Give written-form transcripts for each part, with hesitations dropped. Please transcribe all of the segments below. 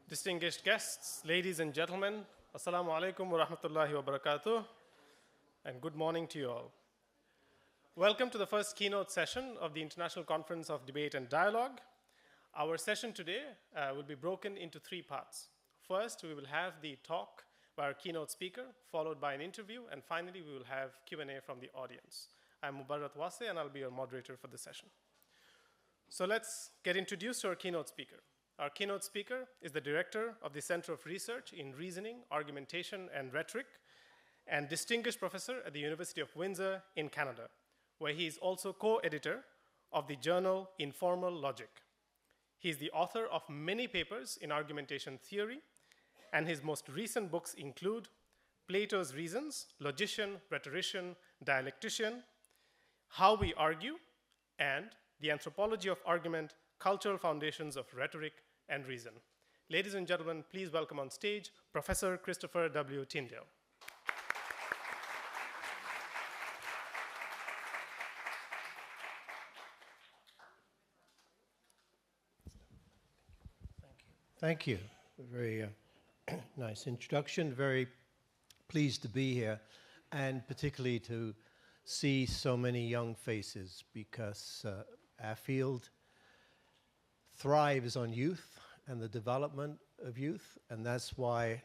Distinguished guests, ladies and gentlemen, Assalamu alaikum wa rahmatullahi wa barakatuh, and good morning to you all. Welcome to the first keynote session of the International Conference of Debate and Dialogue. Our session today will be broken into three parts. First, we will have the talk by our keynote speaker, followed by an interview, and finally, we will have Q&A from the audience. I'm Mubarak Wase, and I'll be your moderator for the session. So let's get introduced to our keynote speaker. Our keynote speaker is the director of the Center of Research in Reasoning, Argumentation, and Rhetoric, and distinguished professor at the University of Windsor in Canada, where he is also co-editor of the journal Informal Logic. He is the author of many papers in argumentation theory, and his most recent books include Plato's Reasons, Logician, Rhetorician, Dialectician, How We Argue, and The Anthropology of Argument, Cultural Foundations of Rhetoric and Reason. Ladies and gentlemen, please welcome on stage Professor Christopher W. Tindale. Thank you. A very nice introduction. Very pleased to be here, and particularly to see so many young faces, because our field thrives on youth and the development of youth, and that's why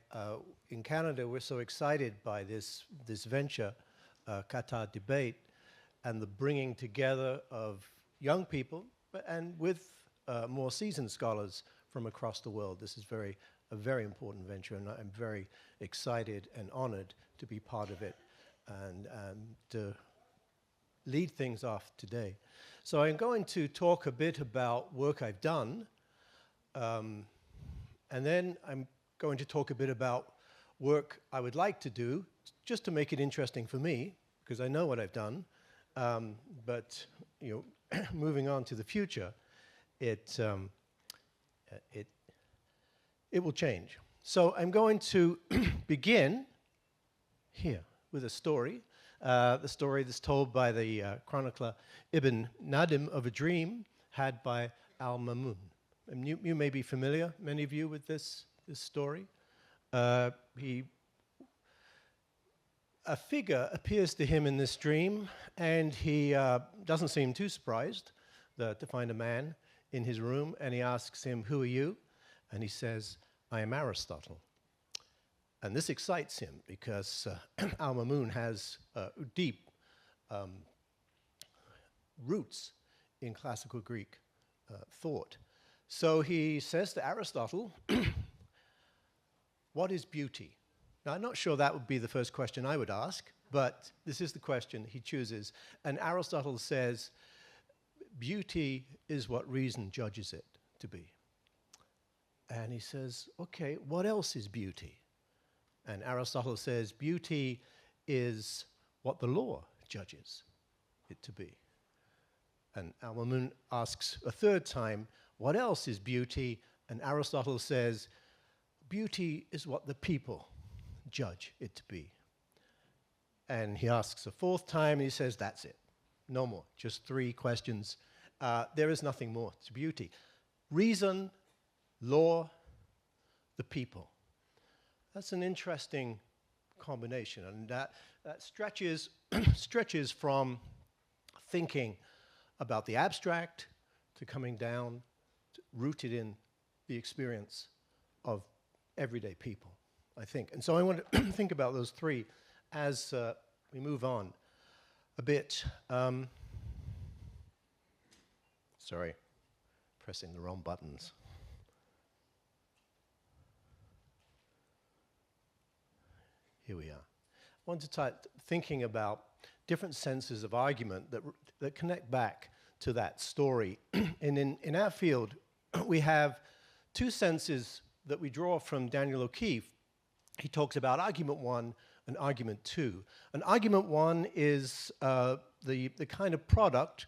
in Canada we're so excited by this venture, CRRAR Debate, and the bringing together of young people, and with more seasoned scholars from across the world. This is a very important venture, and I'm very excited and honored to be part of it and to lead things off today. So I'm going to talk a bit about work I've done, and then I'm going to talk a bit about work I would like to do, just to make it interesting for me, because I know what I've done, but moving on to the future, it will change. So I'm going to begin here with a story. The story that's told by the chronicler Ibn Nadim of a dream had by Al-Mamun. And you may be familiar, many of you, with this story. A figure appears to him in this dream, and he doesn't seem too surprised to find a man in his room, and he asks him, "Who are you?" And he says, "I am Aristotle." And this excites him because Al-Mamun has deep roots in classical Greek thought. So he says to Aristotle, "What is beauty?" Now, I'm not sure that would be the first question I would ask, but this is the question he chooses. And Aristotle says, "Beauty is what reason judges it to be." And he says, "Okay, what else is beauty?" And Aristotle says, "Beauty is what the law judges it to be." And Al-Mamun asks a third time, "What else is beauty?" And Aristotle says, "Beauty is what the people judge it to be." And he asks a fourth time, and he says, "That's it. No more. Just three questions. There is nothing more to beauty. Reason, law, the people." That's an interesting combination, and that stretches from thinking about the abstract to coming down, rooted in the experience of everyday people, I think. And so I want to think about those three as we move on a bit. Sorry, pressing the wrong buttons. Here we are. I want to start thinking about different senses of argument that connect back to that story. And in our field, we have two senses that we draw from Daniel O'Keefe. He talks about argument one and argument two. And argument one is the kind of product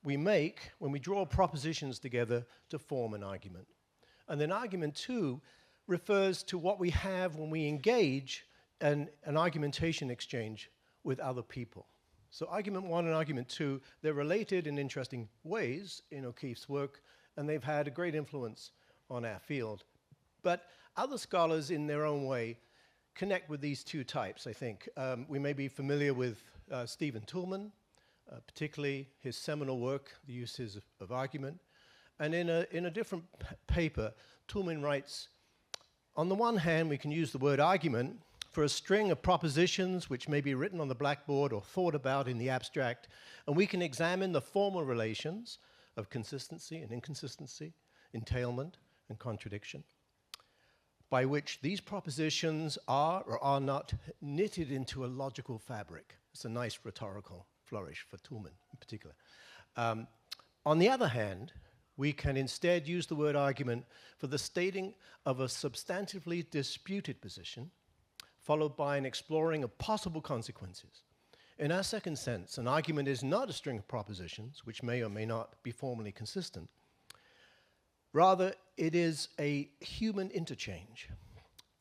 we make when we draw propositions together to form an argument. And then argument two refers to what we have when we engage an argumentation exchange with other people. So argument one and argument two, they're related in interesting ways in O'Keefe's work, and they've had a great influence on our field. But other scholars, in their own way, connect with these two types, I think. We may be familiar with Stephen Toulmin, particularly his seminal work, The Uses of Argument. And in a different paper, Toulmin writes, on the one hand, we can use the word argument for a string of propositions which may be written on the blackboard or thought about in the abstract, and we can examine the formal relations of consistency and inconsistency, entailment and contradiction, by which these propositions are or are not knitted into a logical fabric. It's a nice rhetorical flourish for Toulmin in particular. On the other hand, we can instead use the word argument for the stating of a substantively disputed position, followed by an exploring of possible consequences. In our second sense, an argument is not a string of propositions, which may or may not be formally consistent. Rather, it is a human interchange,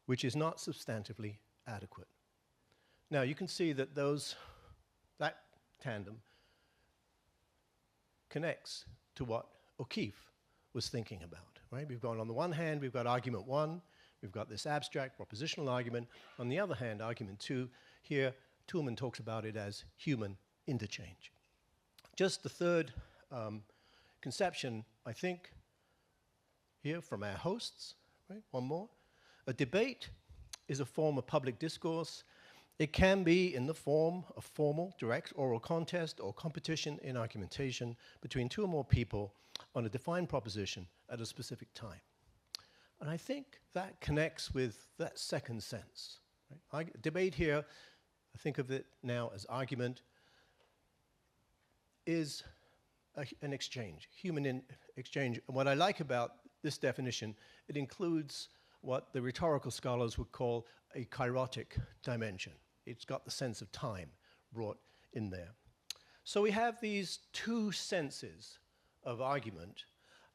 which is not substantively adequate. Now, you can see that that tandem connects to what O'Keefe was thinking about, right? We've got, on the one hand, we've got argument one, we've got this abstract propositional argument. On the other hand, argument two, here, Toulmin talks about it as human interchange. Just the third conception, I think, here from our hosts, right? One more. A debate is a form of public discourse. It can be in the form of formal, direct oral contest or competition in argumentation between two or more people on a defined proposition at a specific time. And I think that connects with that second sense. Right? Debate here, I think of it now as argument, is an exchange, human exchange. And what I like about this definition, it includes what the rhetorical scholars would call a kairotic dimension. It's got the sense of time brought in there. So we have these two senses of argument,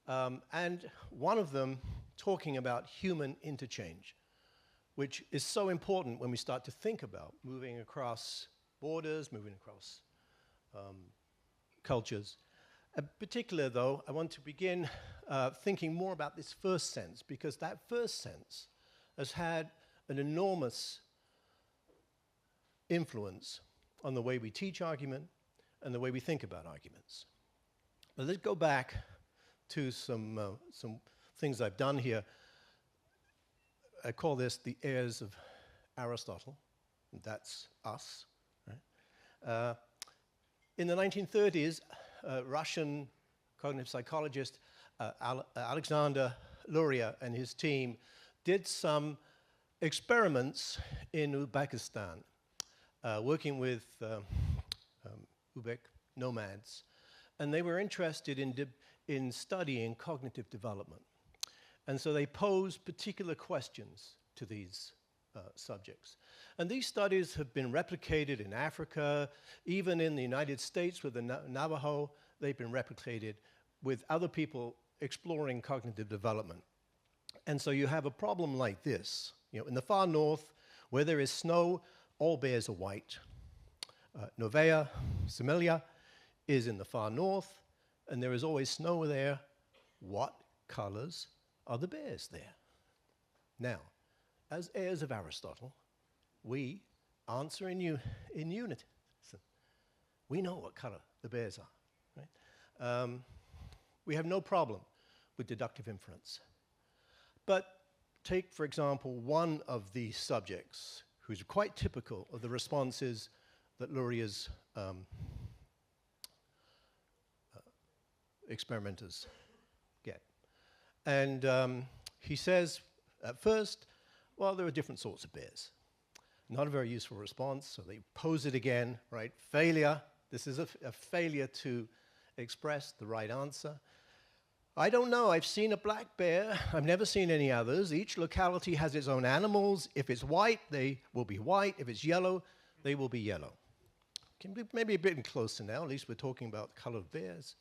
and one of them talking about human interchange, which is so important when we start to think about moving across borders, moving across cultures. In particular, though, I want to begin thinking more about this first sense, because that first sense has had an enormous influence on the way we teach argument and the way we think about arguments. But let's go back to some things I've done here. I call this the heirs of Aristotle. That's us. Right? In the 1930s, Russian cognitive psychologist Alexander Luria and his team did some experiments in Uzbekistan, working with Uzbek nomads, and they were interested in studying cognitive development. And so they posed particular questions to these subjects. And these studies have been replicated in Africa, even in the United States with the Navajo. They've been replicated with other people exploring cognitive development. And so you have a problem like this. You know, in the far north, where there is snow, all bears are white. Novaya Zemlya is in the far north, and there is always snow there. What colors are the bears there? Now, as heirs of Aristotle, we answer in unity. So we know what color the bears are. Right? We have no problem with deductive inference. But take, for example, one of these subjects who's quite typical of the responses that Luria's experimenters get. And he says, at first, well, there are different sorts of bears. Not a very useful response, so they pose it again, right? Failure. This is a failure to express the right answer. I don't know, I've seen a black bear. I've never seen any others. Each locality has its own animals. If it's white, they will be white. If it's yellow, they will be yellow. Maybe a bit closer now, at least we're talking about colored bears.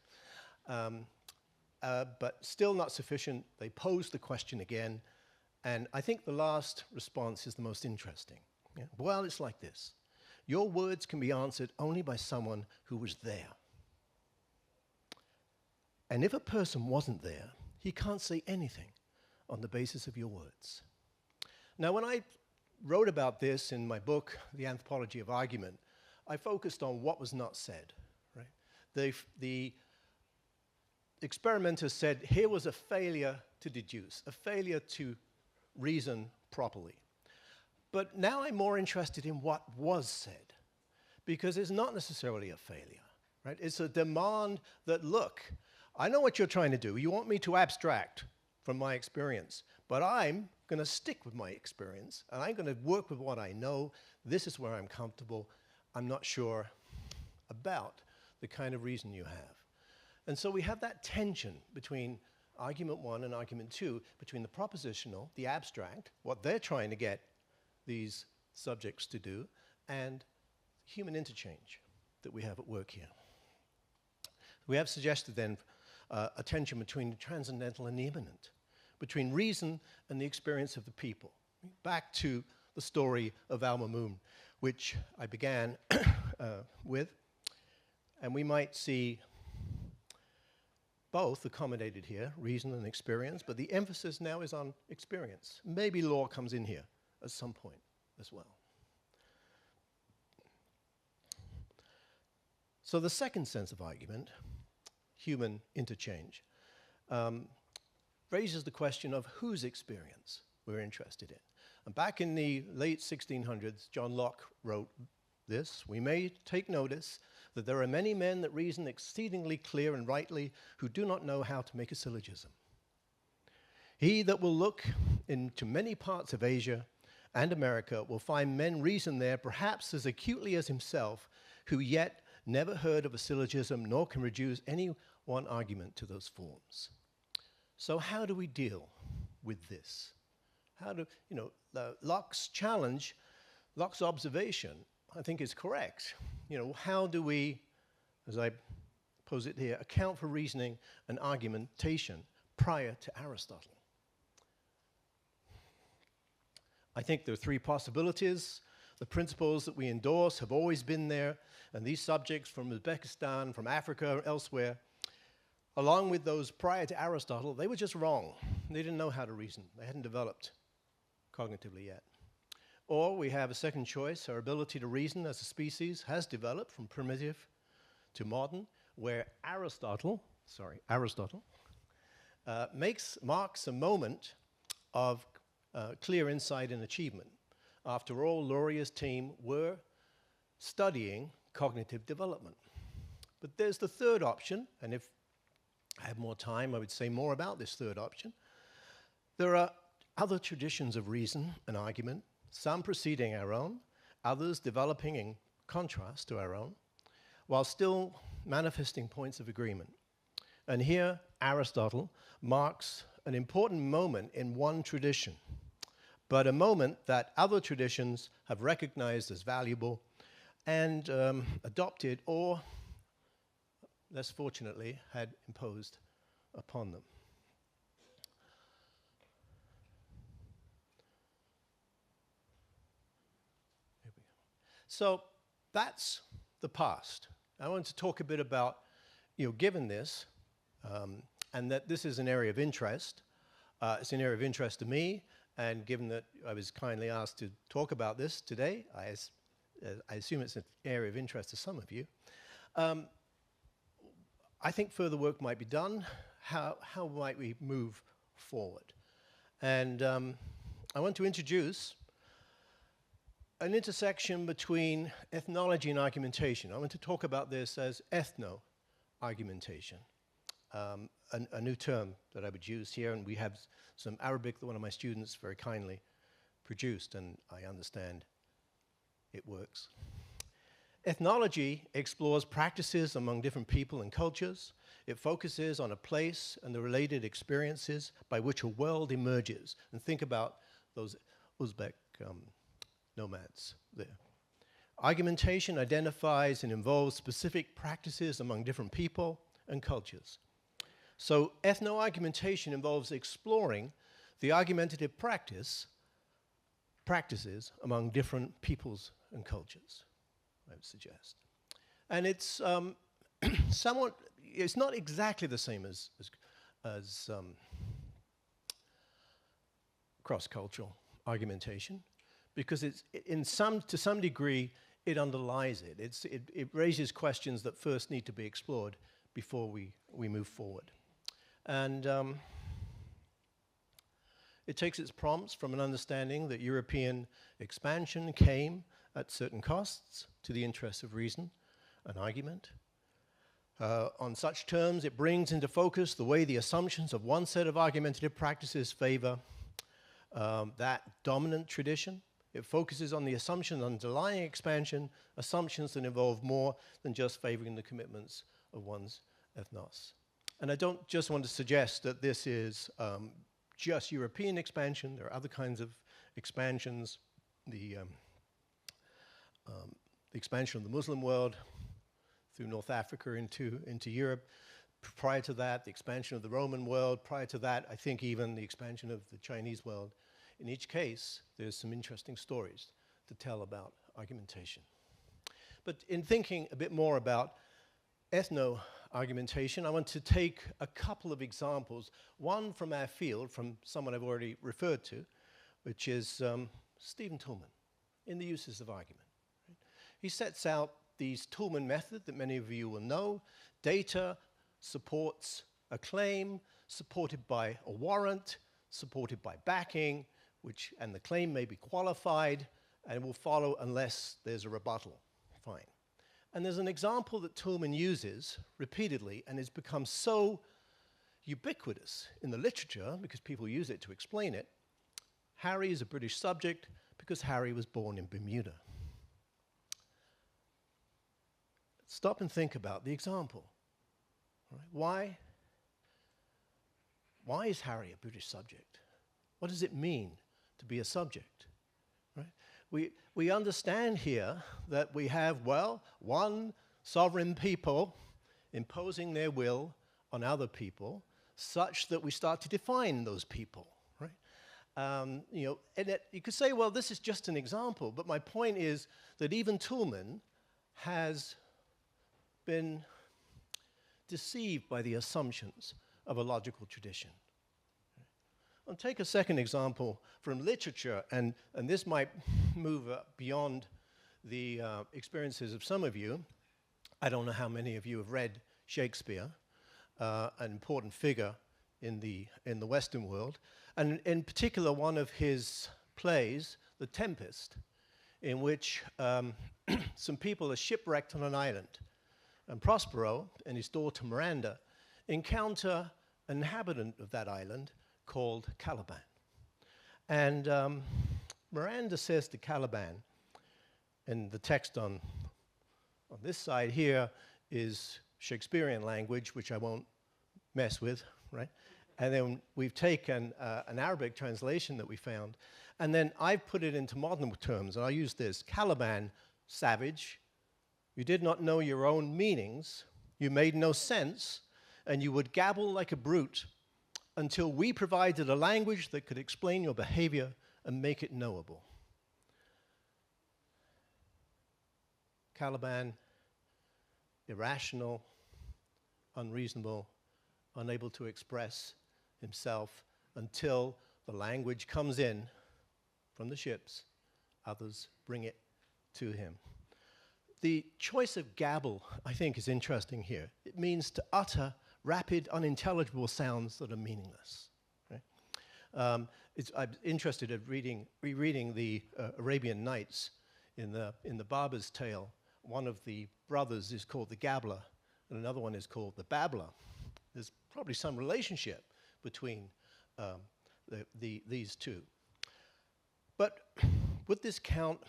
But still not sufficient. They pose the question again. And I think the last response is the most interesting. Yeah? Well, it's like this. Your words can be answered only by someone who was there. And if a person wasn't there, he can't say anything. on the basis of your words. Now, when I wrote about this in my book, The Anthropology of Argument, I focused on what was not said. Right? The experimenters said here was a failure to deduce, a failure to reason properly. But now I'm more interested in what was said, because it's not necessarily a failure. Right? It's a demand that, look, I know what you're trying to do. You want me to abstract from my experience, but I'm going to stick with my experience, and I'm going to work with what I know. This is where I'm comfortable. I'm not sure about the kind of reason you have. And so we have that tension between argument 1 and argument 2, between the propositional, the abstract, what they're trying to get these subjects to do, and human interchange that we have at work here. We have suggested then a tension between the transcendental and the immanent, between reason and the experience of the people. Back to the story of Al-Mamun, which I began with, and we might see both accommodated here, reason and experience, but the emphasis now is on experience. Maybe law comes in here at some point as well. So the second sense of argument, human interchange, raises the question of whose experience we're interested in. And back in the late 1600s, John Locke wrote this: "We may take notice that there are many men that reason exceedingly clear and rightly, who do not know how to make a syllogism. He that will look into many parts of Asia and America will find men reason there perhaps as acutely as himself, who yet never heard of a syllogism, nor can reduce any one argument to those forms." So how do we deal with this? How do, Locke's challenge, Locke's observation, I think is correct. How do we, as I pose it here, account for reasoning and argumentation prior to Aristotle? I think there are three possibilities. The principles that we endorse have always been there, and these subjects from Uzbekistan, from Africa, or elsewhere, along with those prior to Aristotle, they were just wrong. They didn't know how to reason. They hadn't developed cognitively yet. Or we have a second choice: our ability to reason as a species has developed from primitive to modern, where Aristotle marks a moment of clear insight and achievement. After all, Laurier's team were studying cognitive development. But there's the third option, and if I had more time, I would say more about this third option. There are other traditions of reason and argument, some preceding our own, others developing in contrast to our own, while still manifesting points of agreement. And here, Aristotle marks an important moment in one tradition, but a moment that other traditions have recognized as valuable and adopted, or, less fortunately, had imposed upon them. Here we go. So that's the past. I want to talk a bit about, given this, and that this is an area of interest. It's an area of interest to me, and given that I was kindly asked to talk about this today, I assume it's an area of interest to some of you. I think further work might be done. How might we move forward? And I want to introduce an intersection between ethnology and argumentation. I want to talk about this as ethno-argumentation, a new term that I would use here, and we have some Arabic that one of my students very kindly produced, and I understand it works. Ethnology explores practices among different people and cultures. It focuses on a place and the related experiences by which a world emerges. And think about those Uzbek nomads there. Argumentation identifies and involves specific practices among different people and cultures. So ethno-argumentation involves exploring the argumentative practices among different peoples and cultures, I would suggest. And it's somewhat, it's not exactly the same as cross-cultural argumentation because it's to some degree it underlies it. It raises questions that first need to be explored before we move forward. And it takes its prompts from an understanding that European expansion came at certain costs to the interests of reason and argument. On such terms, it brings into focus the way the assumptions of one set of argumentative practices favor that dominant tradition. It focuses on the assumptions underlying expansion, assumptions that involve more than just favoring the commitments of one's ethnos. And I don't just want to suggest that this is just European expansion. There are other kinds of expansions. The expansion of the Muslim world through North Africa into Europe. Prior to that, the expansion of the Roman world. Prior to that, I think even the expansion of the Chinese world. In each case, there's some interesting stories to tell about argumentation. But in thinking a bit more about ethno-argumentation, I want to take a couple of examples. One from our field, from someone I've already referred to, which is Stephen Toulmin in The Uses of Argument. Right? He sets out these Toulmin method that many of you will know. Data supports a claim, supported by a warrant, supported by backing, and the claim may be qualified, and it will follow unless there's a rebuttal. Fine. And there's an example that Toulmin uses repeatedly and has become so ubiquitous in the literature because people use it to explain it. Harry is a British subject because Harry was born in Bermuda. Stop and think about the example. Right? Why is Harry a British subject? What does it mean to be a subject? Right? We understand here that we have, well, one sovereign people imposing their will on other people such that we start to define those people. Right? You could say, well, this is just an example, but my point is that even Toulmin has been deceived by the assumptions of a logical tradition. I'll take a second example from literature, and this might move beyond the experiences of some of you. I don't know how many of you have read Shakespeare, an important figure in the Western world, and in particular one of his plays, The Tempest, in which some people are shipwrecked on an island. And Prospero and his daughter Miranda encounter an inhabitant of that island called Caliban. And Miranda says to Caliban, and the text on this side here is Shakespearean language, which I won't mess with, right? And then we've taken an Arabic translation that we found, and then I've put it into modern terms, and I'll use this. Caliban, savage, you did not know your own meanings, you made no sense, and you would gabble like a brute until we provided a language that could explain your behavior and make it knowable. Caliban, irrational, unreasonable, unable to express himself until the language comes in from the ships, others bring it to him. The choice of gabble, I think, is interesting here. It means to utter rapid, unintelligible sounds that are meaningless. Right? I'm interested in rereading the Arabian Nights. In the Barber's Tale, one of the brothers is called the Gabbler, and another one is called the Babbler. There's probably some relationship between these two. But would this count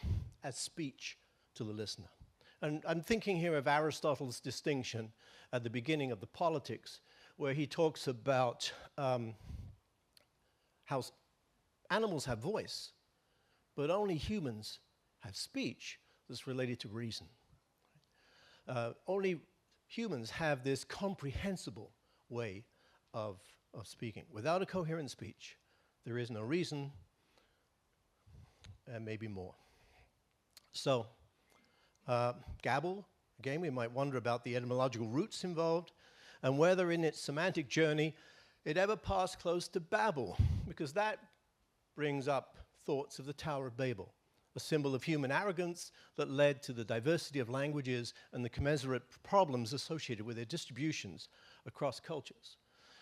as speech to the listener? And I'm thinking here of Aristotle's distinction at the beginning of the Politics, where he talks about how animals have voice, but only humans have speech that's related to reason. Only humans have this comprehensible way of speaking. Without a coherent speech, there is no reason, and maybe more. So, gabble, again, we might wonder about the etymological roots involved, and whether in its semantic journey it ever passed close to babble, because that brings up thoughts of the Tower of Babel, a symbol of human arrogance that led to the diversity of languages and the commensurate problems associated with their distributions across cultures.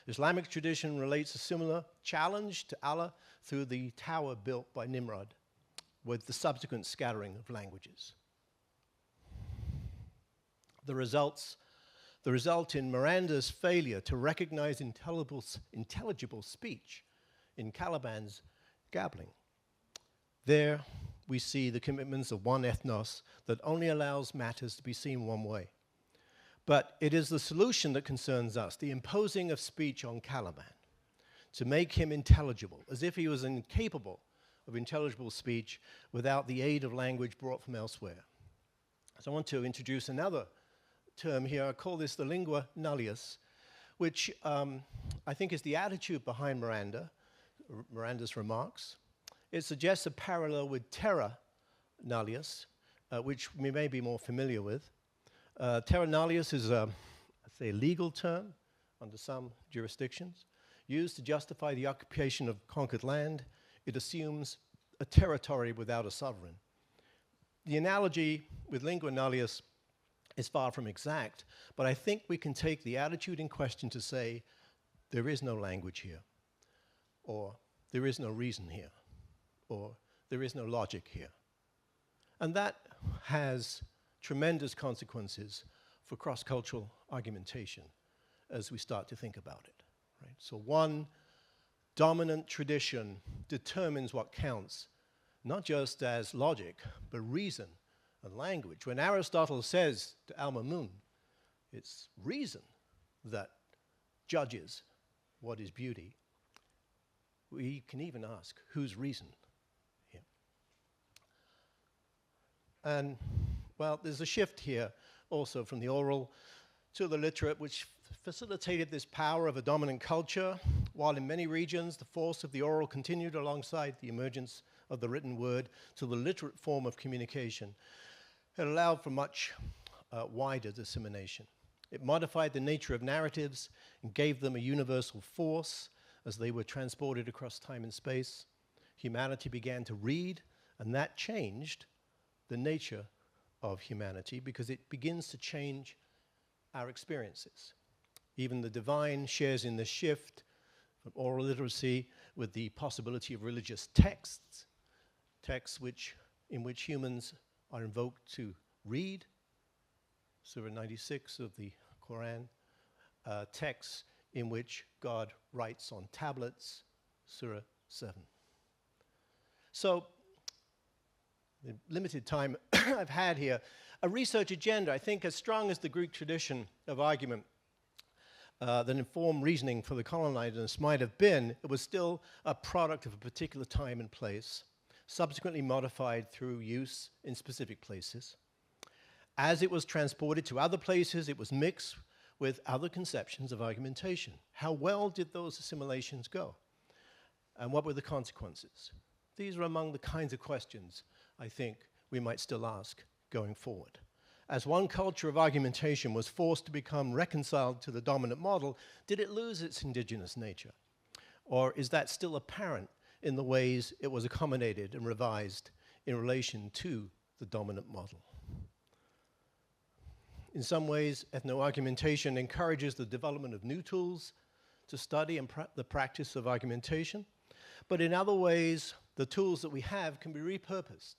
Islamic tradition relates a similar challenge to Allah through the tower built by Nimrod, with the subsequent scattering of languages. The result in Miranda's failure to recognize intelligible speech in Caliban's gabbling. There we see the commitments of one ethnos that only allows matters to be seen one way. But it is the solution that concerns us, the imposing of speech on Caliban, to make him intelligible, as if he was incapable of intelligible speech without the aid of language brought from elsewhere. So I want to introduce another term here. I call this the lingua nullius, which I think is the attitude behind Miranda's remarks. It suggests a parallel with terra nullius, which we may be more familiar with. Terra nullius is a legal term under some jurisdictions, used to justify the occupation of conquered land. It assumes a territory without a sovereign. The analogy with lingua nullius is far from exact, but I think we can take the attitude in question to say, there is no language here, or there is no reason here, or there is no logic here. And that has tremendous consequences for cross-cultural argumentation as we start to think about it. Right? So one dominant tradition determines what counts, not just as logic, but reason and language. When Aristotle says to Al-Mamun, it's reason that judges what is beauty, we can even ask, whose reason here? And, well, there's a shift here also from the oral to the literate, which facilitated this power of a dominant culture, while in many regions the force of the oral continued alongside the emergence of the written word to the literate form of communication. It allowed for much wider dissemination. It modified the nature of narratives and gave them a universal force as they were transported across time and space. Humanity began to read, and that changed the nature of humanity because it begins to change our experiences. Even the divine shares in the shift from oral literacy with the possibility of religious texts in which humans are invoked to read, Surah 96 of the Quran, texts in which God writes on tablets, Surah 7. So, the limited time I've had here, a research agenda, I think, as strong as the Greek tradition of argument that informed reasoning for the colonizers might have been, it was still a product of a particular time and place, subsequently modified through use in specific places. As it was transported to other places, it was mixed with other conceptions of argumentation. How well did those assimilations go? And what were the consequences? These are among the kinds of questions I think we might still ask going forward. As one culture of argumentation was forced to become reconciled to the dominant model, did it lose its indigenous nature? Or is that still apparent in the ways it was accommodated and revised in relation to the dominant model? In some ways, ethno-argumentation encourages the development of new tools to study and the practice of argumentation. But in other ways, the tools that we have can be repurposed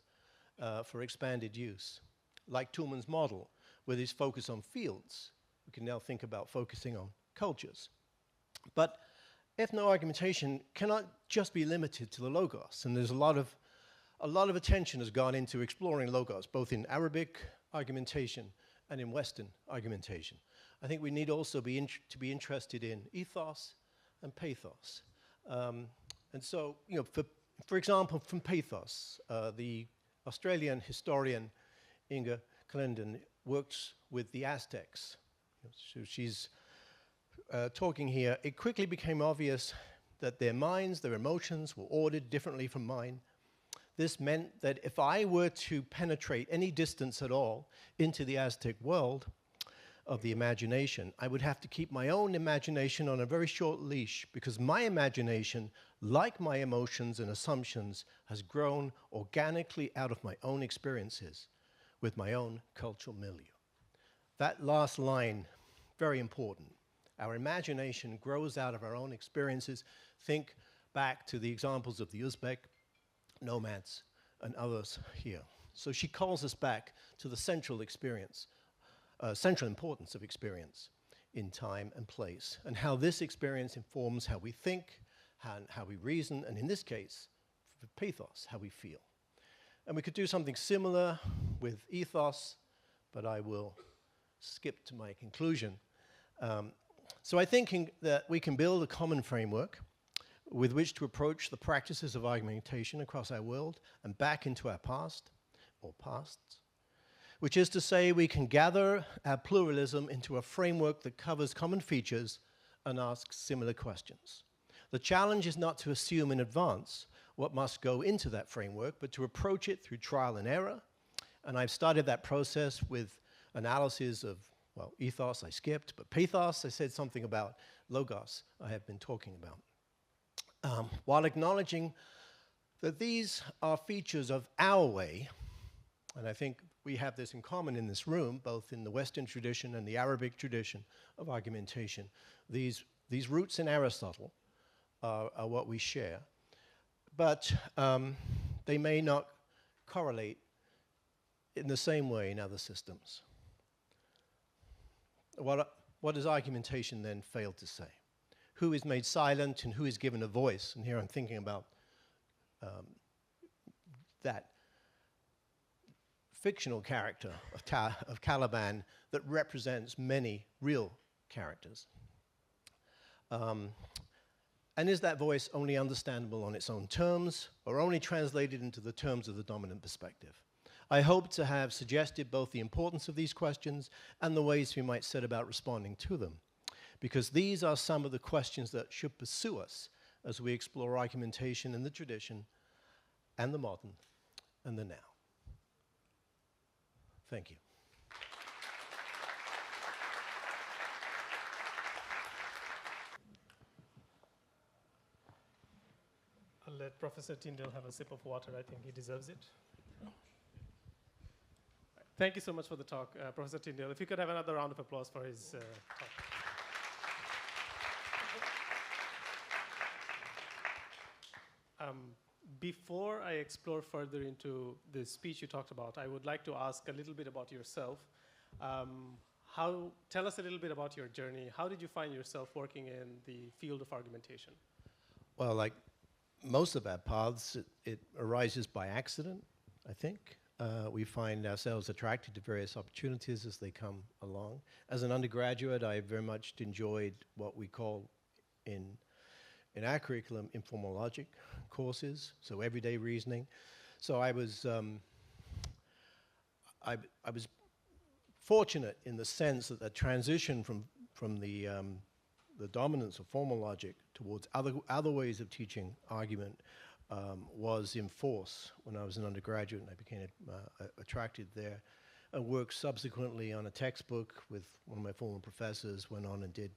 for expanded use. Like Toulmin's model, with his focus on fields, we can now think about focusing on cultures. But ethno-argumentation cannot just be limited to the logos, and there's a lot of attention has gone into exploring logos, both in Arabic argumentation and in Western argumentation. I think we need also to be interested in ethos and pathos. And so, you know, for example, from pathos, the Australian historian Inga Clendon works with the Aztecs. So she's talking here. It quickly became obvious that their minds, their emotions were ordered differently from mine. This meant that if I were to penetrate any distance at all into the Aztec world of the imagination, I would have to keep my own imagination on a very short leash because my imagination like my emotions and assumptions, has grown organically out of my own experiences with my own cultural milieu. That last line, very important. Our imagination grows out of our own experiences. Think back to the examples of the Uzbek nomads and others here. So she calls us back to the central experience, central importance of experience in time and place, and how this experience informs how we think, how we reason, and in this case, for pathos, how we feel. And we could do something similar with ethos, but I will skip to my conclusion. So I think that we can build a common framework with which to approach the practices of argumentation across our world and back into our past, or pasts, which is to say we can gather our pluralism into a framework that covers common features and asks similar questions. The challenge is not to assume in advance what must go into that framework, but to approach it through trial and error. And I've started that process with analysis of, well, ethos I skipped, but pathos I said something about, logos I have been talking about. While acknowledging that these are features of our way, and I think we have this in common in this room, both in the Western tradition and the Arabic tradition of argumentation. These roots in Aristotle are what we share, but they may not correlate in the same way in other systems. What does argumentation then fail to say? Who is made silent and who is given a voice? And here I'm thinking about that fictional character of Caliban that represents many real characters. And is that voice only understandable on its own terms or only translated into the terms of the dominant perspective? I hope to have suggested both the importance of these questions and the ways we might set about responding to them, because these are some of the questions that should pursue us as we explore argumentation in the tradition and the modern and the now. Thank you. I'll let Professor Tindale have a sip of water. I think he deserves it. Thank you so much for the talk, Professor Tindale. If you could have another round of applause for his talk. Before I explore further into the speech you talked about, I would like to ask a little bit about yourself. Tell us a little bit about your journey. How did you find yourself working in the field of argumentation? Well, like most of our paths, it arises by accident, I think. We find ourselves attracted to various opportunities as they come along. As an undergraduate, I very much enjoyed what we call in our curriculum informal logic courses, so everyday reasoning. So I was fortunate in the sense that the transition from the dominance of formal logic towards other ways of teaching argument was in force when I was an undergraduate, and I became attracted there. I worked subsequently on a textbook with one of my former professors, went on and did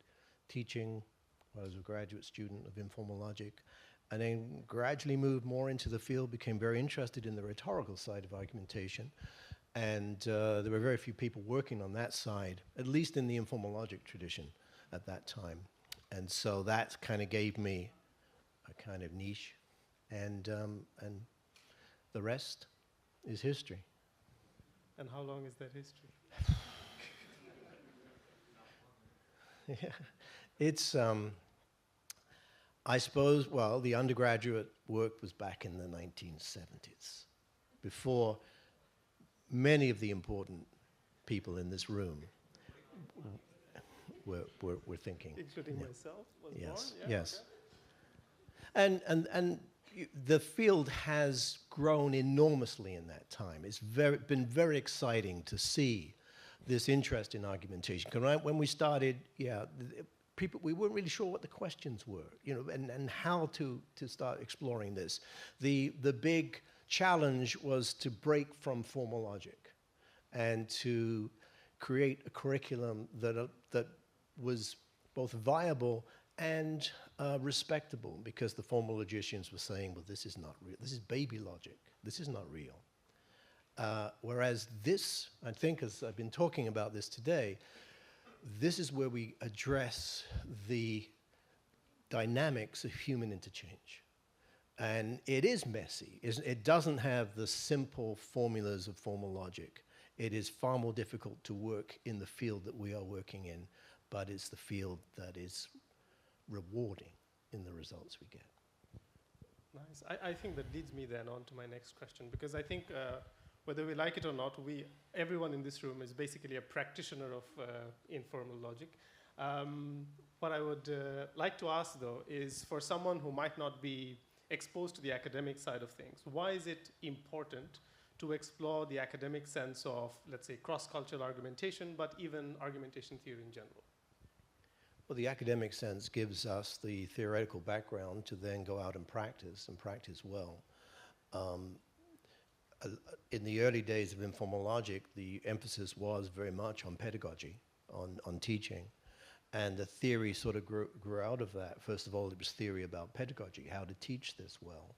teaching while I was a graduate student of informal logic, and then gradually moved more into the field, became very interested in the rhetorical side of argumentation, and there were very few people working on that side, at least in the informal logic tradition at that time. And so that kind of gave me a kind of niche, and the rest is history. And how long is that history? Yeah. It's, I suppose, well, the undergraduate work was back in the 1970s, before many of the important people in this room were thinking. Including myself was yes, born? Yeah, yes. Okay. And the field has grown enormously in that time. It's been very exciting to see this interest in argumentation. When we started, we weren't really sure what the questions were, and how to start exploring this. The big challenge was to break from formal logic and to create a curriculum that was both viable and respectable, because the formal logicians were saying, well, this is not real. This is baby logic. This is not real. Whereas this, I think, as I've been talking about this today, this is where we address the dynamics of human interchange. And it is messy. It doesn't have the simple formulas of formal logic. It is far more difficult to work in the field that we are working in, but it's the field that is rewarding in the results we get. Nice. I think that leads me then on to my next question, because I think whether we like it or not, everyone in this room is basically a practitioner of informal logic. What I would like to ask, though, is for someone who might not be exposed to the academic side of things, why is it important to explore the academic sense of, let's say, cross-cultural argumentation, but even argumentation theory in general? Well, the academic sense gives us the theoretical background to then go out and practice well. In the early days of informal logic, the emphasis was very much on pedagogy, on teaching. And the theory sort of grew out of that. First of all, it was theory about pedagogy, how to teach this well.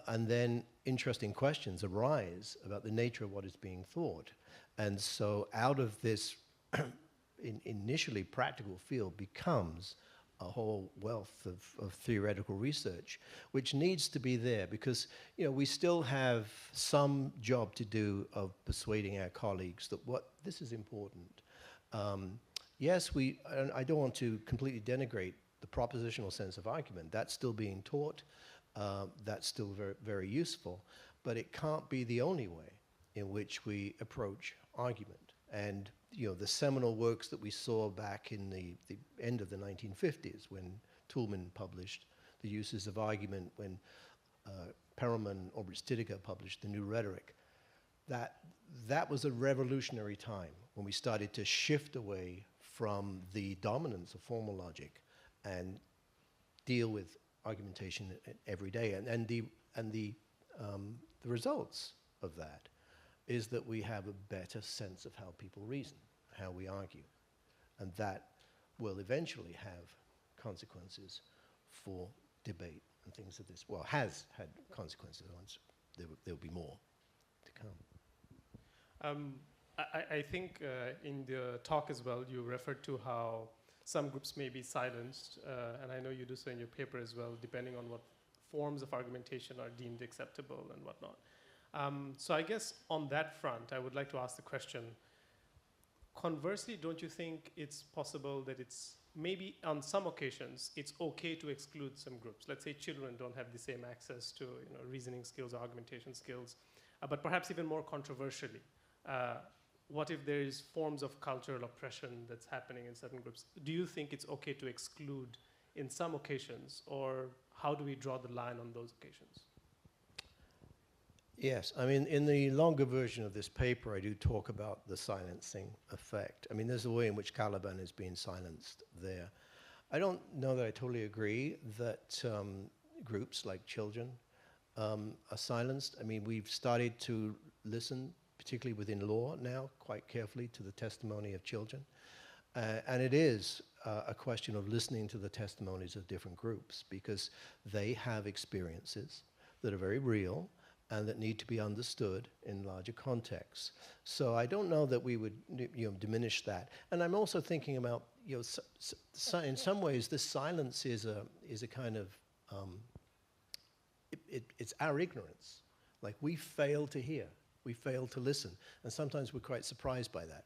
And then interesting questions arise about the nature of what is being thought. And so out of this initially practical field becomes a whole wealth of theoretical research, which needs to be there because, you know, we still have some job to do of persuading our colleagues that this is important. Yes, I don't want to completely denigrate the propositional sense of argument. That's still being taught. That's still very, very useful. But it can't be the only way in which we approach argument. And you know, the seminal works that we saw back in the end of the 1950s when Toulmin published The Uses of Argument, when Perelman or Tindale published The New Rhetoric, that was a revolutionary time when we started to shift away from the dominance of formal logic and deal with argumentation every day. And the results of that is that we have a better sense of how people reason, how we argue. And that will eventually have consequences for debate and things of this. Well, has had consequences. There'll be more to come. I think in the talk as well, you referred to how some groups may be silenced, and I know you do so in your paper as well, depending on what forms of argumentation are deemed acceptable and whatnot. So I guess on that front, I would like to ask the question, conversely, don't you think it's possible that it's maybe on some occasions, it's okay to exclude some groups? Let's say children don't have the same access to reasoning skills or argumentation skills, but perhaps even more controversially, what if there is forms of cultural oppression that's happening in certain groups? Do you think it's okay to exclude in some occasions, or how do we draw the line on those occasions? Yes, I mean, in the longer version of this paper, I do talk about the silencing effect. I mean, there's a way in which Caliban is being silenced there. I don't know that I totally agree that groups like children are silenced. I mean, we've started to listen, particularly within law now, quite carefully to the testimony of children. And it is a question of listening to the testimonies of different groups because they have experiences that are very real and that need to be understood in larger contexts. So I don't know that we would diminish that. And I'm also thinking about, in some ways, this silence is a kind of, it's our ignorance. Like we fail to hear, we fail to listen. And sometimes we're quite surprised by that.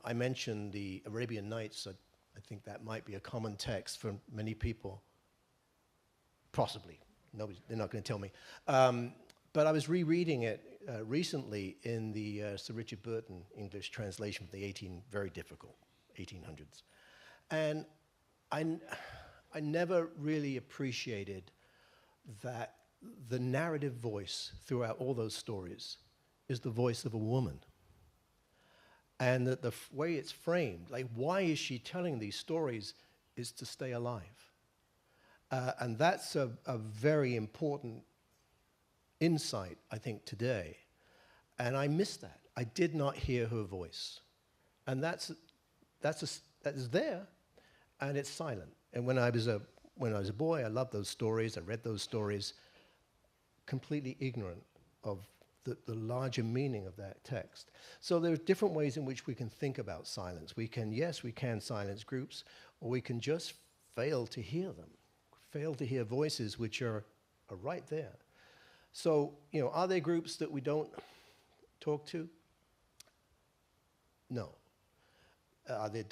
I mentioned the Arabian Nights. I think that might be a common text for many people. Possibly. They're not going to tell me. But I was rereading it recently in the Sir Richard Burton English translation from the very difficult 1800s. And I never really appreciated that the narrative voice throughout all those stories is the voice of a woman. And that the way it's framed, like why is she telling these stories, is to stay alive. And that's a very important insight, I think, today. And I missed that. I did not hear her voice. And that is there, and it's silent. And when I was a boy, I loved those stories. I read those stories, completely ignorant of the larger meaning of that text. So there are different ways in which we can think about silence. Yes, we can silence groups, or we can just fail to hear them, fail to hear voices which are right there. So, are there groups that we don't talk to? No. Are there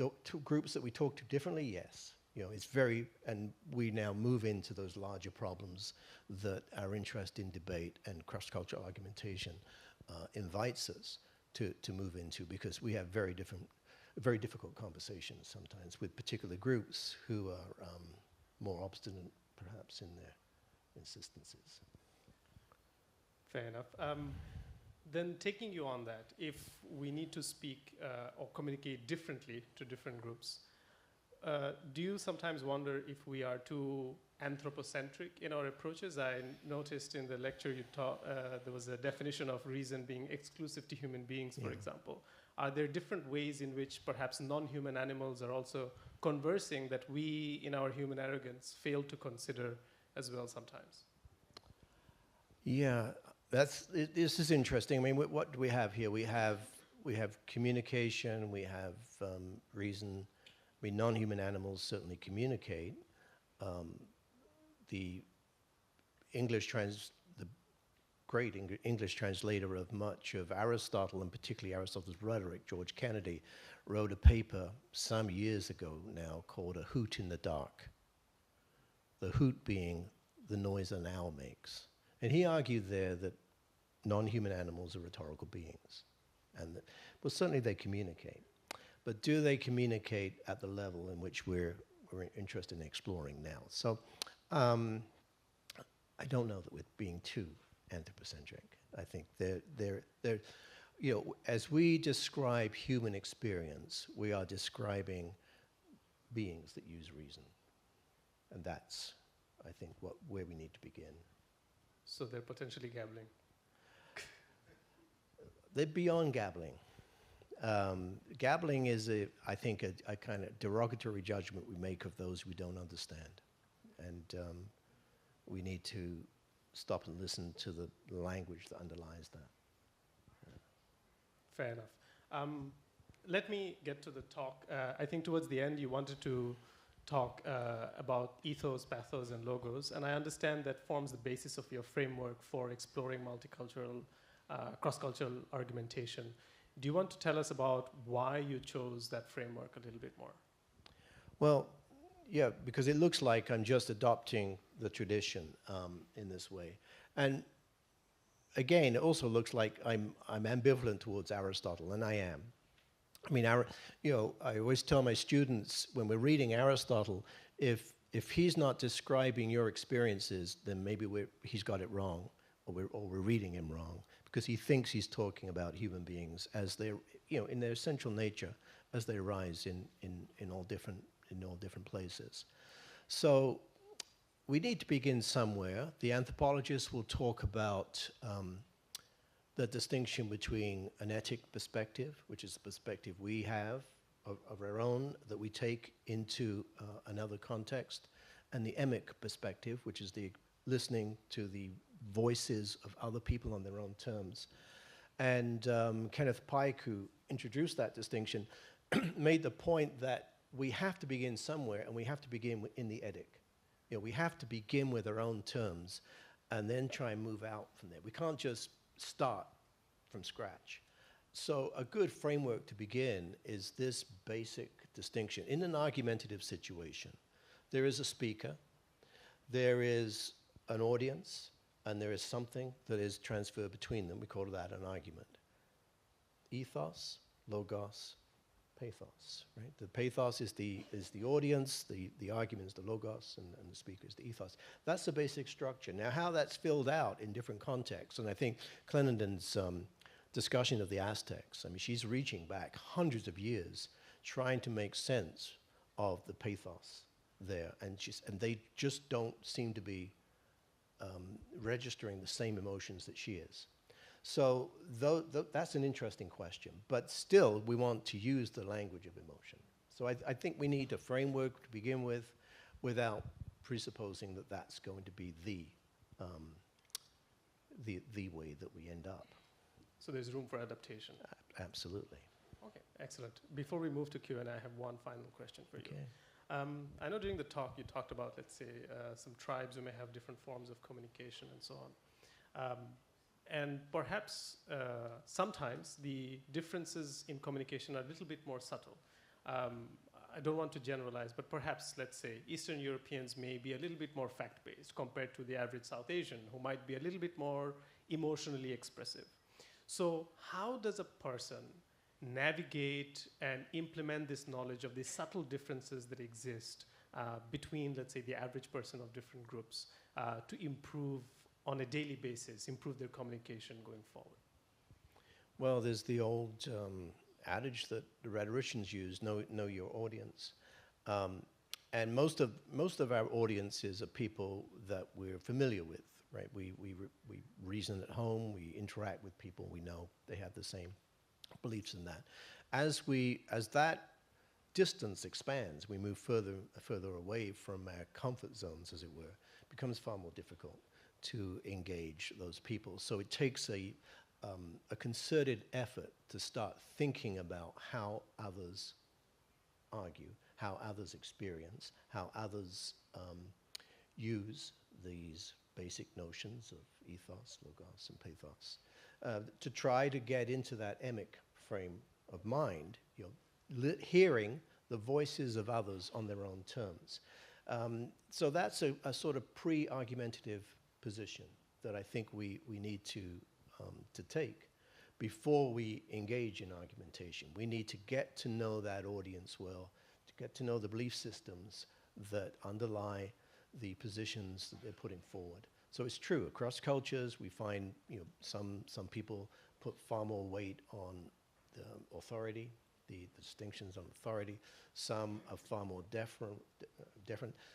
groups that we talk to differently? Yes. It's and we now move into those larger problems that our interest in debate and cross-cultural argumentation invites us to move into, because we have very difficult conversations sometimes with particular groups who are more obstinate, perhaps, in their insistences. Fair enough. Then taking you on that, if we need to speak or communicate differently to different groups, do you sometimes wonder if we are too anthropocentric in our approaches? I noticed in the lecture you taught, there was a definition of reason being exclusive to human beings, for example. Are there different ways in which perhaps non-human animals are also conversing that we, in our human arrogance, fail to consider as well sometimes? Yeah, this is interesting. I mean, what do we have here? We have communication, we have reason. I mean, non-human animals certainly communicate. The great English translator of much of Aristotle, and particularly Aristotle's Rhetoric, George Kennedy, wrote a paper some years ago now called A Hoot in the Dark. The hoot being the noise an owl makes. And he argued there that non-human animals are rhetorical beings. And well, certainly they communicate. But do they communicate at the level in which we're interested in exploring now? So I don't know that we're being too anthropocentric. I think they're as we describe human experience, we are describing beings that use reason. And that's, I think, where we need to begin. So they're potentially gabbling. They're beyond gabbling. Gabbling is, I think, a kind of derogatory judgment we make of those we don't understand. And we need to stop and listen to the language that underlies that. Yeah. Fair enough. Let me get to the talk. I think towards the end you wanted to talk about ethos, pathos, and logos, and I understand that forms the basis of your framework for exploring multicultural, cross-cultural argumentation. Do you want to tell us about why you chose that framework a little bit more? Well, yeah, because it looks like I'm just adopting the tradition in this way. And again, it also looks like I'm ambivalent towards Aristotle, and I am. I mean, I always tell my students when we're reading Aristotle, if he's not describing your experiences, then maybe he's got it wrong, or we're reading him wrong, because he thinks he's talking about human beings as they're, in their essential nature, as they arise in all different places. So we need to begin somewhere. The anthropologists will talk about the distinction between an etic perspective, which is the perspective we have of our own that we take into another context, and the emic perspective, which is the listening to the voices of other people on their own terms. And Kenneth Pike, who introduced that distinction, made the point that we have to begin somewhere, and we have to begin in the etic. We have to begin with our own terms and then try and move out from there. We can't just start from scratch. So a good framework to begin is this basic distinction. In an argumentative situation, there is a speaker, there is an audience, and there is something that is transferred between them. We call that an argument. Ethos, logos, pathos, right? The pathos is the audience, the argument is the logos, and the speaker is the ethos. That's the basic structure. Now, how that's filled out in different contexts, and I think Clenden's discussion of the Aztecs, I mean, she's reaching back hundreds of years trying to make sense of the pathos there, and they just don't seem to be registering the same emotions that she is. So that's an interesting question, but still we want to use the language of emotion. So I think we need a framework to begin with. without presupposing that that's going to be the way that we end up. So there's room for adaptation. Absolutely. Okay, excellent. Before we move to Q&A, I have one final question for you. I know during the talk you talked about, let's say, some tribes who may have different forms of communication and so on. And perhaps sometimes the differences in communication are a little bit more subtle. I don't want to generalize, but perhaps, let's say, Eastern Europeans may be a little bit more fact-based compared to the average South Asian, who might be a little bit more emotionally expressive. So how does a person navigate and implement this knowledge of the subtle differences that exist between, let's say, the average person of different groups to improve on a daily basis, improve their communication going forward? Well, there's the old adage that the rhetoricians use, know your audience. And most of our audiences are people that we're familiar with, right? We reason at home, we interact with people we know, they have the same beliefs in that. As that distance expands, we move further away from our comfort zones, as it were. It becomes far more difficult to engage those people. So it takes a concerted effort to start thinking about how others argue, how others experience, how others use these basic notions of ethos, logos, and pathos, to try to get into that emic frame of mind, hearing the voices of others on their own terms. So that's a sort of pre-argumentative position that I think we need to take before we engage in argumentation. We need to get to know that audience well, to get to know the belief systems that underlie the positions that they're putting forward. So it's true, across cultures we find some people put far more weight on the authority, the distinctions on authority. Some are far more different.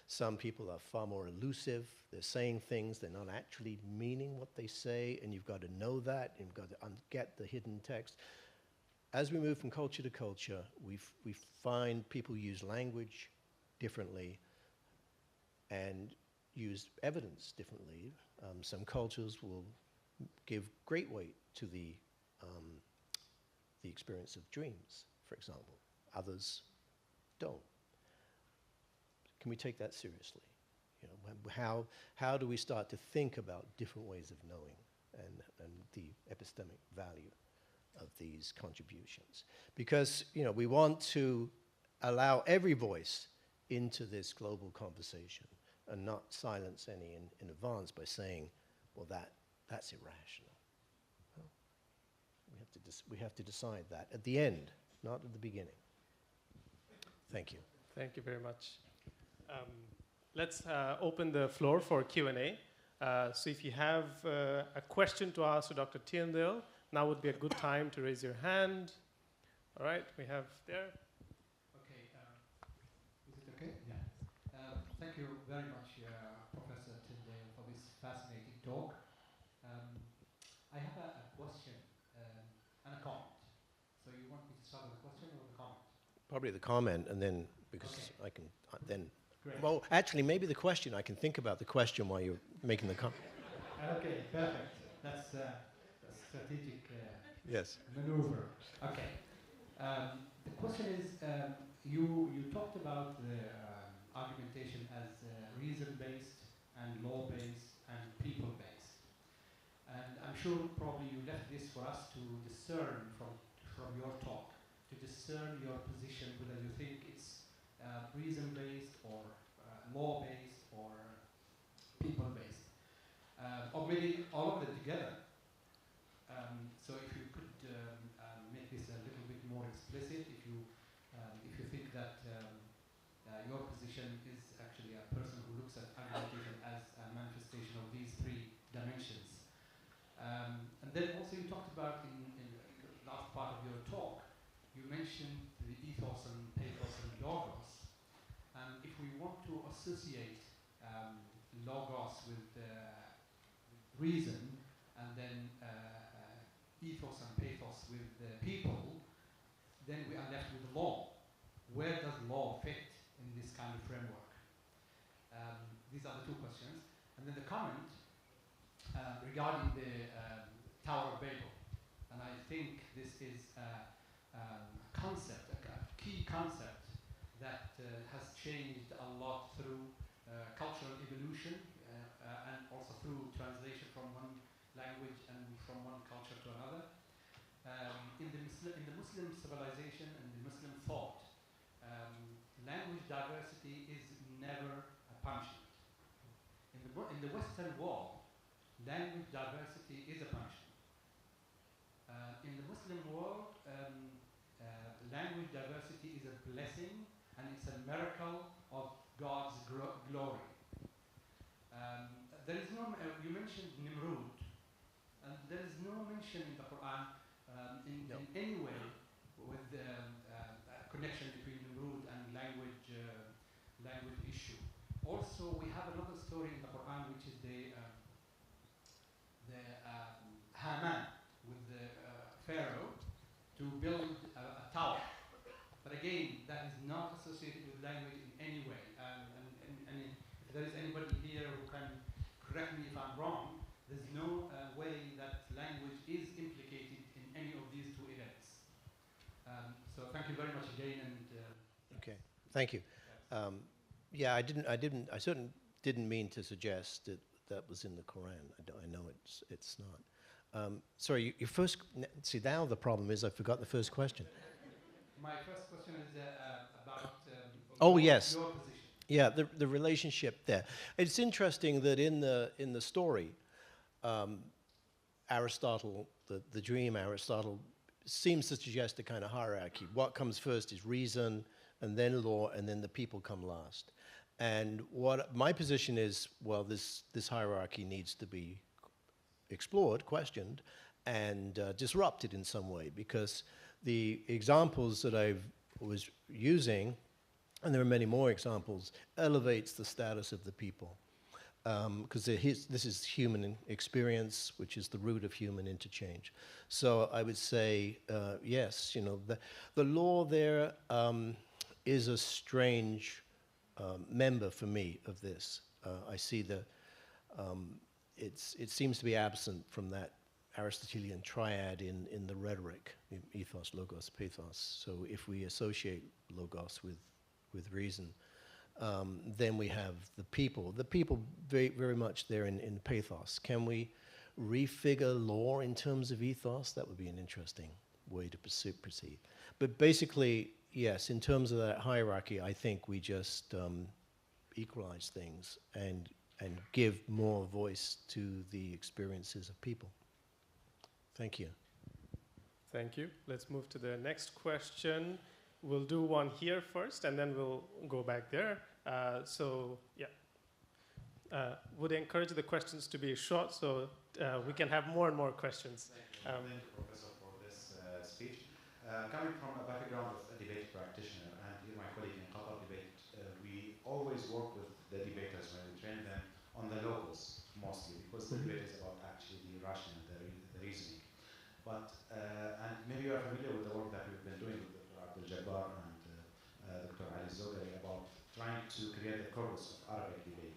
Some people are far more elusive. They're saying things, they're not actually meaning what they say, and you've got to know that, and you've got to get the hidden text. As we move from culture to culture, we find people use language differently and use evidence differently. Some cultures will give great weight to the experience of dreams, for example. Others don't. Can we take that seriously? How do we start to think about different ways of knowing and the epistemic value of these contributions? Because we want to allow every voice into this global conversation and not silence any in advance by saying, well, that's irrational. Well, we have to decide that at the end, not at the beginning. Thank you. Thank you very much. Let's open the floor for Q&A. So if you have a question to ask to Dr. Tindale, now would be a good time to raise your hand. All right, we have there. Okay, is it okay? Yeah. Thank you very much, Professor Tindale, for this fascinating talk. I have a question and a comment. So you want me to start with the question or the comment? Probably the comment, and then, because I can then... Great. Well, actually, maybe the question. I can think about the question while you're making the comment. Okay, perfect. That's a strategic Yes. maneuver. Okay. The question is, you talked about the argumentation as reason-based and law-based and people-based. And I'm sure probably you left this for us to discern from your talk, to discern your position, whether you think it's reason-based or law-based or people-based. Or maybe all of them together. So if you could make this a little bit more explicit, if you think that your position is actually a person who looks at argumentation as a manifestation of these three dimensions. And then also you talked about in the last part of your talk, you mentioned the ethos and pathos and logos. And if we want to associate logos with reason, and then ethos and pathos with people, then we are left with law. Where does law fit in this kind of framework? These are the two questions. And then the comment regarding the Tower of Babel. And I think this is a concept, a key concept that has changed a lot through cultural evolution and also through translation from one language and from one culture to another. In the Muslim civilization and the Muslim thought, language diversity is never a punishment. In the Western world, language diversity is a punishment. In the Muslim world, language diversity is a blessing and it's a miracle of God's glory. There is no, you mentioned Nimrud, and there is no mention in the Quran in any way with a connection between Nimrud and language issue. Also, we have another story in the Quran, which is the Haman with the Pharaoh to build a tower. But again, that is not associated with language in any way. And if there is anybody here who can correct me if I'm wrong, there's no way that language is implicated in any of these two events. So thank you very much again. And okay, thank you. Yeah, I certainly didn't mean to suggest that that was in the Quran. I know it's not. Sorry, your first. See, now the problem is I forgot the first question. My first question is about yes. your position. Yeah, the relationship there. It's interesting that in the story, Aristotle, the dream Aristotle, seems to suggest a kind of hierarchy. What comes first is reason, and then law, and then the people come last. And what my position is, well, this hierarchy needs to be explored, questioned, and disrupted in some way, because the examples that I was using, and there are many more examples, elevates the status of the people. Because this is human experience, which is the root of human interchange. So I would say, yes, the law there is a strange member for me of this. I see it seems to be absent from that Aristotelian triad in the rhetoric, ethos, logos, pathos. So if we associate logos with reason, then we have the people. The people very, very much there in pathos. Can we refigure law in terms of ethos? That would be an interesting way to proceed. But basically, yes, in terms of that hierarchy, I think we just equalize things and give more voice to the experiences of people. Thank you. Thank you. Let's move to the next question. We'll do one here first, and then we'll go back there. Would encourage the questions to be short, so we can have more and more questions. Thank you, Professor, for this speech. Coming from a background of a debate practitioner, and here my colleague in Qatar debate, we always work with the debaters when we train them on the logos, mostly, because the debate is about actually the rationale, the reasoning. But, and maybe you are familiar with the work that we've been doing with Dr. Abdul Jabbar and Dr. Ali Zogari about trying to create the corpus of Arabic debate.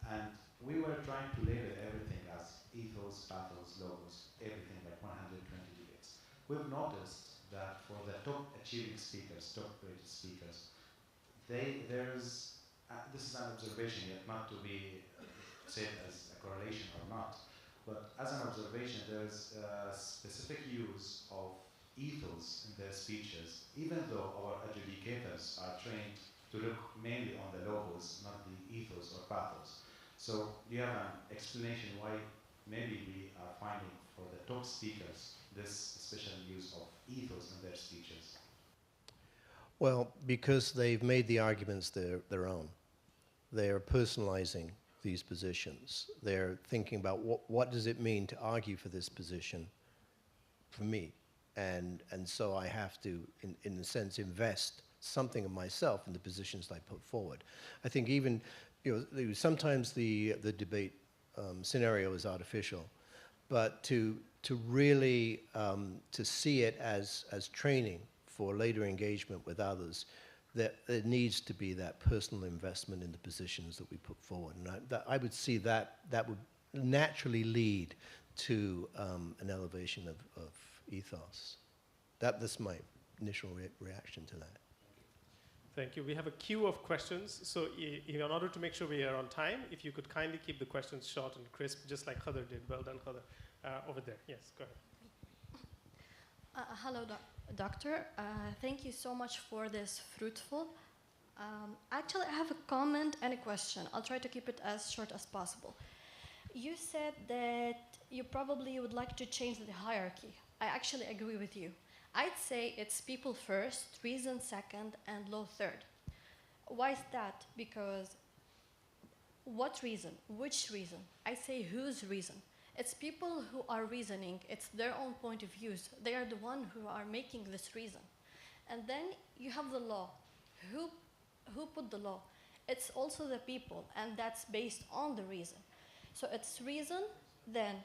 And we were trying to label everything as ethos, pathos, logos, everything, like 120 debates. We've noticed that for the top achieving speakers, top rated speakers, this is an observation, yet not to be said as a correlation or not, but as an observation, there's a specific use of ethos in their speeches, even though our adjudicators are trained to look mainly on the logos, not the ethos or pathos. So do you have an explanation why maybe we are finding for the top speakers this special use of ethos in their speeches? Well, because they've made the arguments their own. They are personalizing these positions. They're thinking about what does it mean to argue for this position for me? And so I have to, in a sense, invest something of myself in the positions I put forward. I think even, sometimes the debate scenario is artificial, but to really to see it as training for later engagement with others there needs to be that personal investment in the positions that we put forward. And I would see that would naturally lead to an elevation of ethos. That's my initial reaction to that. Thank you. We have a queue of questions. So in order to make sure we are on time, if you could kindly keep the questions short and crisp, just like Khadr did. Well done, Khadr. Over there. Yes, go ahead. Hello, Doctor. Thank you so much for this fruitful. Actually, I have a comment and a question. I'll try to keep it as short as possible. You said that you probably would like to change the hierarchy. I actually agree with you. I'd say it's people first, reason second, and law third. Why is that? Because what reason? Which reason? I say whose reason? It's people who are reasoning. It's their own point of views. They are the one who are making this reason. And then you have the law. Who put the law? It's also the people, and that's based on the reason. So it's reason, then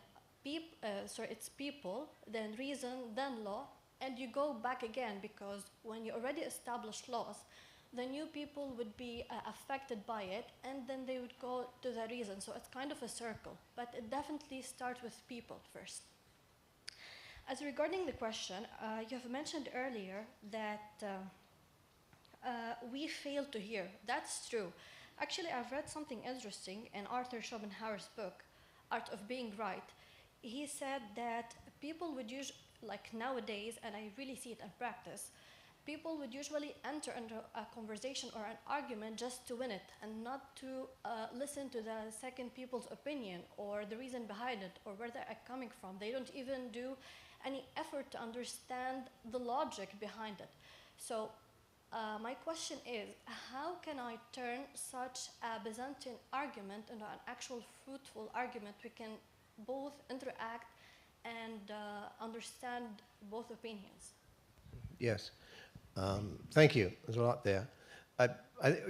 it's people, then reason, then law, and you go back again, because when you already established laws, the new people would be affected by it, and then they would go to the reason. So it's kind of a circle, but it definitely starts with people first. As regarding the question, you have mentioned earlier that we fail to hear. That's true. Actually, I've read something interesting in Arthur Schopenhauer's book, Art of Being Right. He said that people would usually, like nowadays, and I really see it in practice, people would usually enter into a conversation or an argument just to win it and not to listen to the second people's opinion or the reason behind it or where they're coming from. They don't even do any effort to understand the logic behind it. So my question is, how can I turn such a Byzantine argument into an actual fruitful argument? We can both interact and understand both opinions. Yes. Thank you. There's a lot there.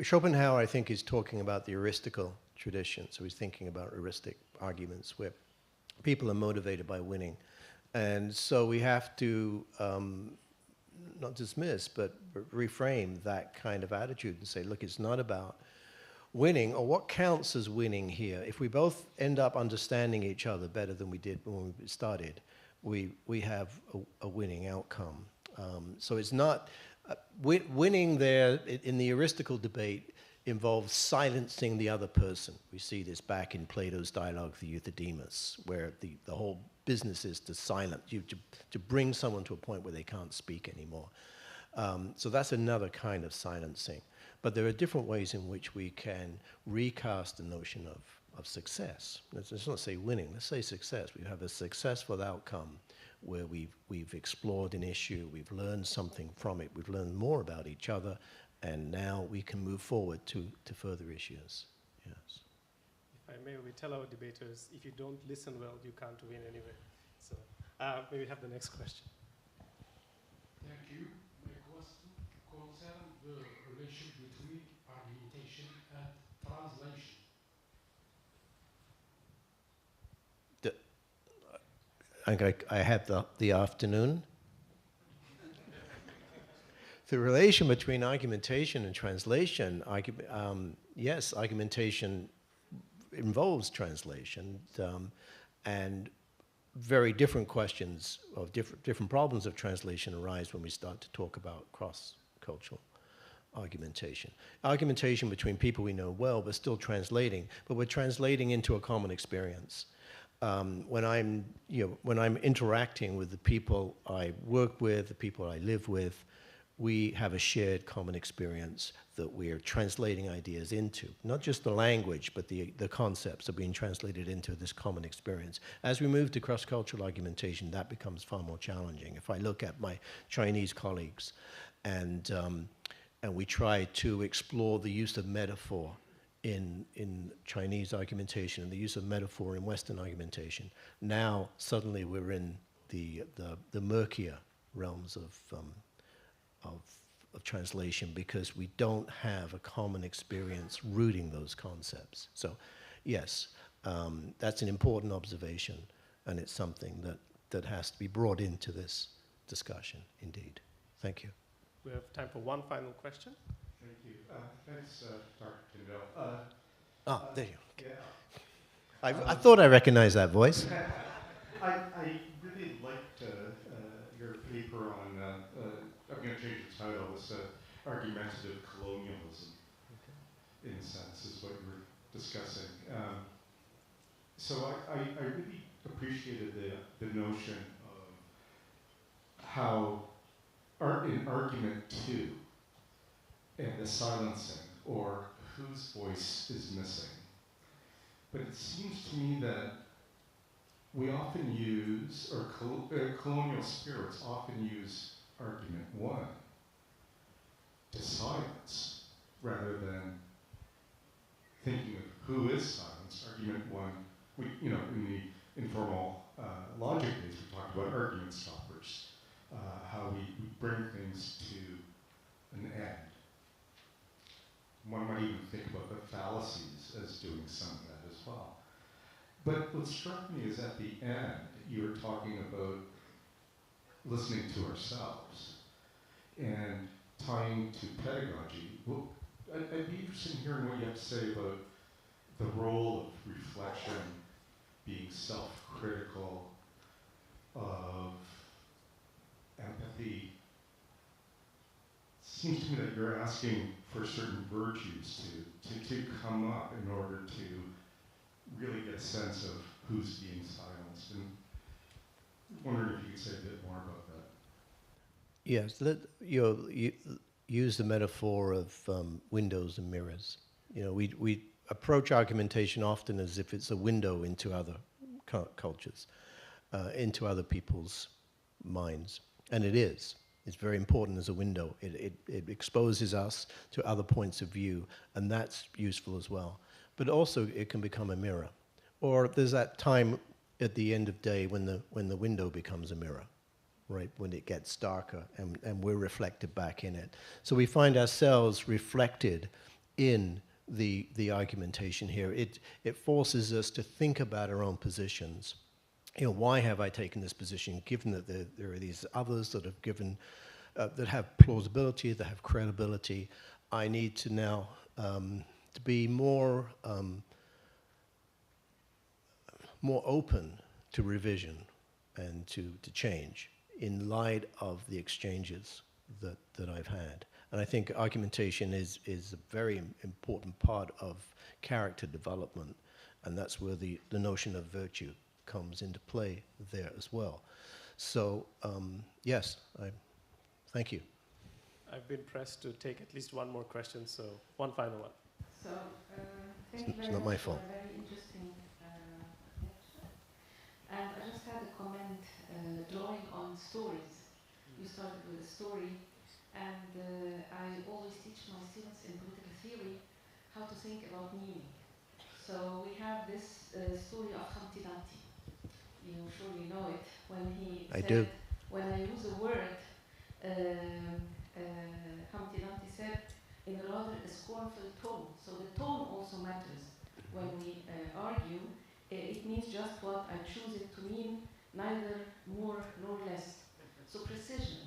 Schopenhauer, I think, is talking about the heuristical tradition. So he's thinking about heuristic arguments where people are motivated by winning. And so we have to not dismiss, but reframe that kind of attitude and say, look, it's not about winning, or what counts as winning here. If we both end up understanding each other better than we did when we started, we have a winning outcome. So it's not, winning there in the heuristical debate involves silencing the other person. We see this back in Plato's dialogue, the Euthydemus, where the whole business is to silence, to bring someone to a point where they can't speak anymore. So that's another kind of silencing. But there are different ways in which we can recast the notion of success. Let's not say winning, let's say success. We have a successful outcome where we've explored an issue, we've learned something from it, we've learned more about each other, and now we can move forward to further issues. Yes. If I may, we tell our debaters, if you don't listen well, you can't win anyway. So maybe we have the next question. Thank you. My question concerns the relation between argumentation and translation. I had the afternoon. The relation between argumentation and translation, yes, argumentation involves translation, and very different questions of different problems of translation arise when we start to talk about cross-cultural argumentation. Argumentation between people we know well, but still translating, but we're translating into a common experience. When I'm interacting with the people I work with, the people I live with, we have a shared common experience that we're translating ideas into. Not just the language, but the concepts are being translated into this common experience. As we move to cross-cultural argumentation, that becomes far more challenging. If I look at my Chinese colleagues and we try to explore the use of metaphor in Chinese argumentation and the use of metaphor in Western argumentation, now suddenly we're in the murkier realms of translation, because we don't have a common experience rooting those concepts. So yes, that's an important observation, and it's something that has to be brought into this discussion, indeed. Thank you. We have time for one final question. you. Thanks, Dr. Tindale. There you go. Yeah. I thought I recognized that voice. I really liked your paper on, I'm going to change the title, it's Argumentative Colonialism, in a sense, is what you were discussing. So I really appreciated the notion of how in argument 2 and the silencing, or whose voice is missing. But it seems to me that we often use, or colonial spirits often use argument 1 to silence, rather than thinking of who is silenced. Argument 1, in the informal logic days, we talked about argument stoppers, how we bring things to an end. One might even think about the fallacies as doing some of that as well. But what struck me is at the end, you were talking about listening to ourselves and tying to pedagogy. Well, I'd be interested in hearing what you have to say about the role of reflection, being self-critical, of empathy. Seems to me that you're asking for certain virtues to come up in order to really get a sense of who's being silenced. And wondering if you could say a bit more about that. Yes, you use the metaphor of windows and mirrors. We approach argumentation often as if it's a window into other cultures, into other people's minds, and it is. It's very important as a window. It exposes us to other points of view, and that's useful as well. But also, it can become a mirror. Or there's that time at the end of day when the window becomes a mirror, right? When it gets darker and we're reflected back in it. So we find ourselves reflected in the argumentation here. It forces us to think about our own positions. Why have I taken this position, given that there are these others that have given, that have plausibility, that have credibility? I need to now to be more open to revision and to change in light of the exchanges that I've had. And I think argumentation is a very important part of character development, and that's where the notion of virtue comes into play there as well. So, yes, thank you. I've been pressed to take at least one more question, so one final one. So, thank you very It's not my much for fault. a very interesting lecture. And I just had a comment drawing on stories. You started with a story, and I always teach my students in political theory how to think about meaning. So we have this story of Humpty Dumpty. You surely know it, when he said, when I use a word, Humpty Dumpty said, in a rather scornful tone. So the tone also matters when we argue. It means just what I choose it to mean, neither more nor less. So precision,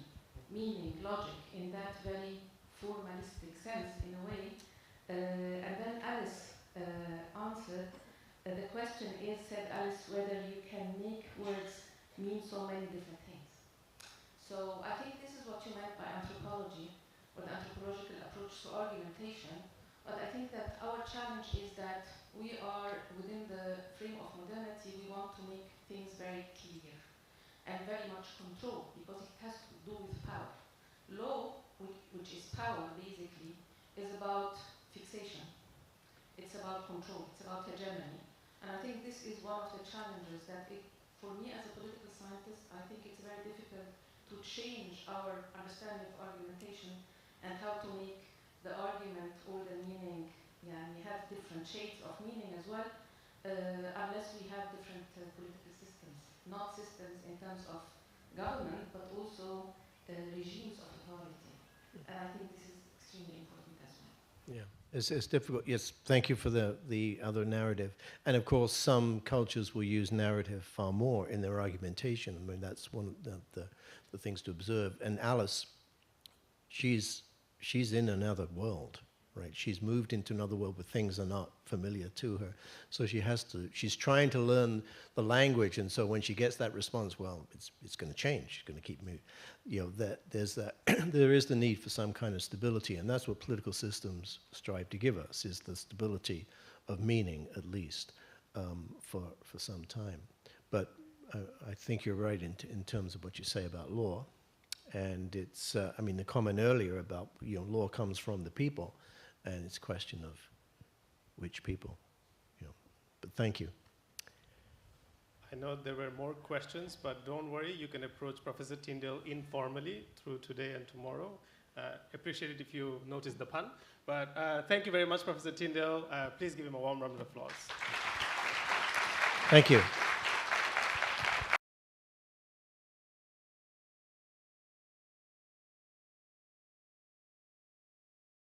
meaning, logic, in that very formalistic sense, in a way. And then Alice answered, the question is, said Alice, whether you can make words mean so many different things. So I think this is what you meant by anthropology, or the anthropological approach to argumentation. But I think that our challenge is that we are, within the frame of modernity, we want to make things very clear and very much control, because it has to do with power. Law, which is power, basically, is about fixation. It's about control. It's about hegemony. And I think this is one of the challenges that, for me as a political scientist, I think it's very difficult to change our understanding of argumentation and how to make the argument or the meaning, we have different shades of meaning as well, unless we have different political systems. Not systems in terms of government, but also regimes of authority. And I think this is extremely important as well. Yeah. It's difficult. Yes, thank you for the other narrative. And of course, some cultures will use narrative far more in their argumentation. I mean, that's one of the things to observe. And Alice, she's in another world. right? She's moved into another world where things are not familiar to her. So she's trying to learn the language, and so when she gets that response, well, it's going to change. She's going to keep moving. There is the need for some kind of stability, and that's what political systems strive to give us, is the stability of meaning, at least, for some time. But I think you're right in terms of what you say about law. And it's, I mean, the comment earlier about, law comes from the people, and it's a question of which people, But thank you. I know there were more questions, but don't worry, you can approach Professor Tindale informally through today and tomorrow. Appreciate it if you notice the pun. But thank you very much, Professor Tyndale. Please give him a warm round of applause. Thank you.